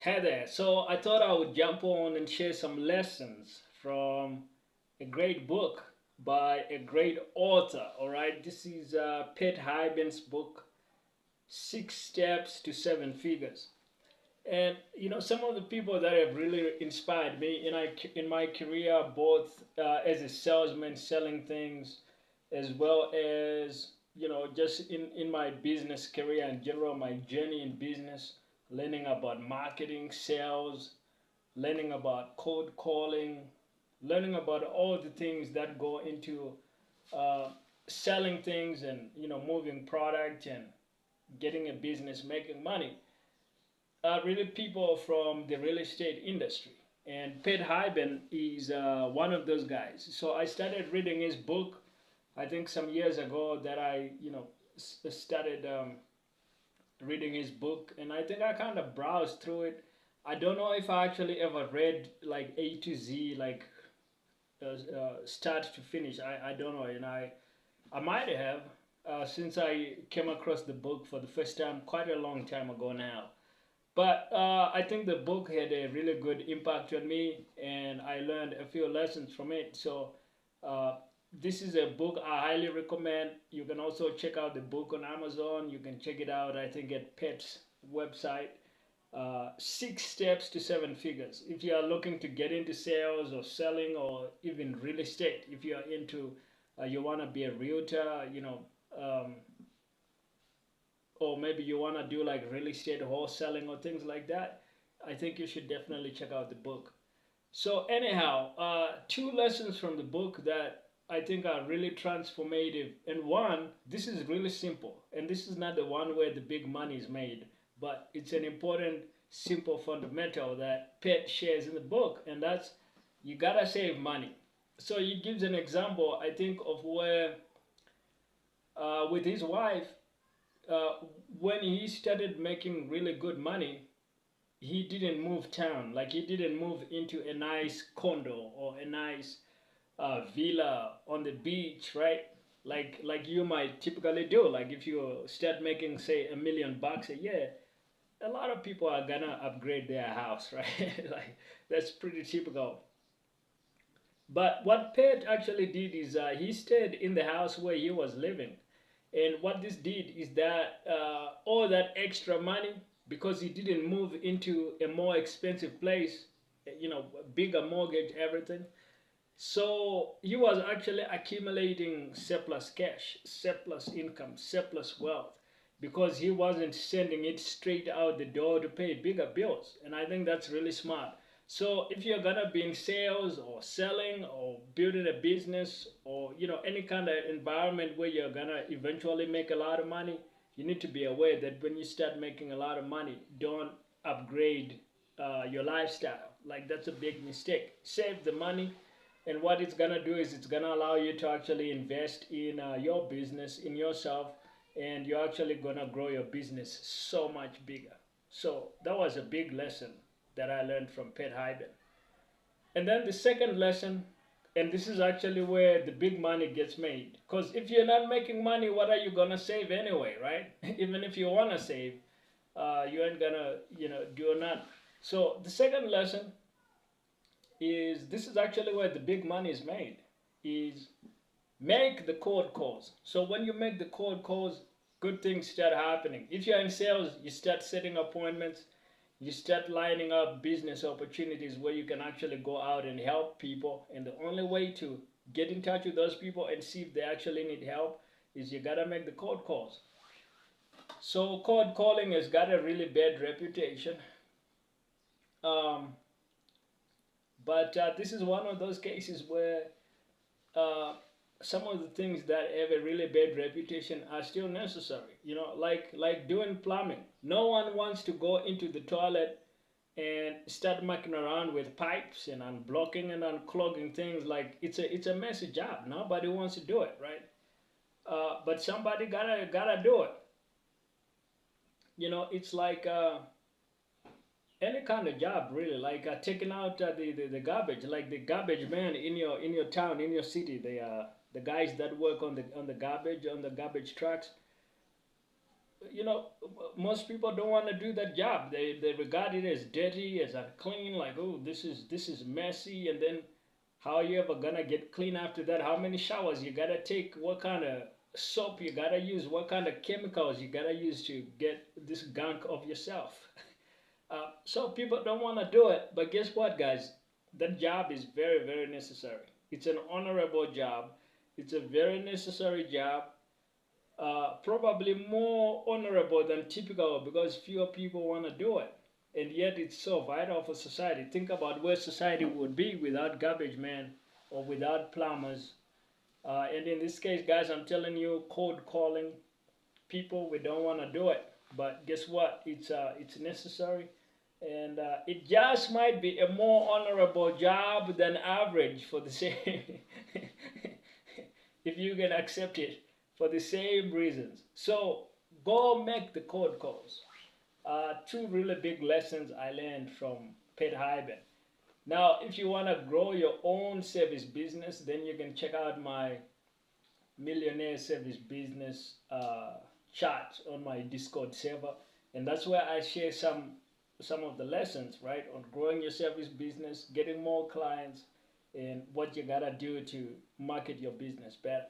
Hey there. So I thought I would jump on and share some lessons from a great book by a great author. All right, this is Pete Hiban's book, Six Steps to Seven Figures. And some of the people that have really inspired me in my career, both as a salesman selling things, as well as just in my business career in general, my journey in business, learning about marketing, sales, learning about cold calling, learning about all the things that go into uh, selling things and moving product and getting a business, making money. Really, people from the real estate industry, and Pete Hiban is one of those guys. So I started reading his book. I think some years ago that I started reading his book, and I think I kind of browsed through it. I don't know if I actually ever read like A to Z, like start to finish. I don't know, and I might have since I came across the book for the first time quite a long time ago now. But I think the book had a really good impact on me, and I learned a few lessons from it. So uh, this is a book I highly recommend. You can also check out the book on Amazon. You can check it out, I think, at Pet's website. Six Steps to Seven Figures. If you are looking to get into sales or selling or even real estate, if you are into, you want to be a realtor, or maybe you want to do like real estate wholesaling or things like that, I think you should definitely check out the book. So, anyhow, two lessons from the book that I think are really transformative. And one, this is really simple, and this is not the one where the big money is made, but it's an important, simple fundamental that Pet shares in the book, and that's you gotta save money. So, he gives an example, I think, of where with his wife, uh, when he started making really good money, he didn't move town. Like he didn't move into a nice condo or a nice villa on the beach, right? Like you might typically do. Like if you start making say $1 million a year, a lot of people are gonna upgrade their house, right? Like that's pretty typical. But what Pet actually did is he stayed in the house where he was living. And what this did is that all that extra money, because he didn't move into a more expensive place, bigger mortgage, everything. So he was actually accumulating surplus cash, surplus income, surplus wealth, because he wasn't sending it straight out the door to pay bigger bills. And I think that's really smart. So if you're gonna be in sales or selling or building a business or any kind of environment where you're gonna eventually make a lot of money, you need to be aware that when you start making a lot of money, don't upgrade your lifestyle. Like that's a big mistake. Save the money, and what it's gonna do is it's gonna allow you to actually invest in your business, in yourself, and you're actually gonna grow your business so much bigger. So that was a big lesson that I learned from Pet Hyben. And then the second lesson, and this is actually where the big money gets made. Because if you're not making money, what are you gonna save anyway, right? Even if you wanna save, you ain't gonna, do not. So the second lesson is this is actually where the big money is made. Is make the cold calls. So when you make the cold calls, good things start happening. If you're in sales, you start setting appointments, you start lining up business opportunities where you can actually go out and help people. And the only way to get in touch with those people and see if they actually need help is you gotta make the cold calls. So cold calling has got a really bad reputation. Um, but this is one of those cases where uh, some of the things that have a really bad reputation are still necessary. Like doing plumbing. No one wants to go into the toilet and start mucking around with pipes and unblocking and unclogging things. Like it's a messy job. Nobody wants to do it, right? But somebody gotta do it. It's like any kind of job really, like taking out the garbage, like the garbage man in your town, in your city, the guys that work on the garbage trucks. you know, most people don't want to do that job. They regard it as dirty, as unclean, like, oh, this is messy. And then how are you ever gonna get clean after that? How many showers you gotta take? What kind of soap you gotta use? What kind of chemicals you gotta use to get this gunk of yourself? So people don't want to do it. But guess what, guys? That job is very, very necessary. It's an honorable job. It's a very necessary job. Probably more honorable than typical because fewer people want to do it. And yet it's so vital for society. Think about where society would be without garbage man or without plumbers. And in this case, guys, I'm telling you, cold calling people, we don't want to do it. But guess what? It's necessary, and it just might be a more honorable job than average for the same. If you can accept it for the same reasons. So go make the cold calls. Two really big lessons I learned from Pet Hiban. Now, if you want to grow your own service business, then you can check out my Millionaire Service Business chat on my Discord server, and that's where I share some of the lessons, right, on growing your service business, getting more clients, and what you gotta do to market your business better.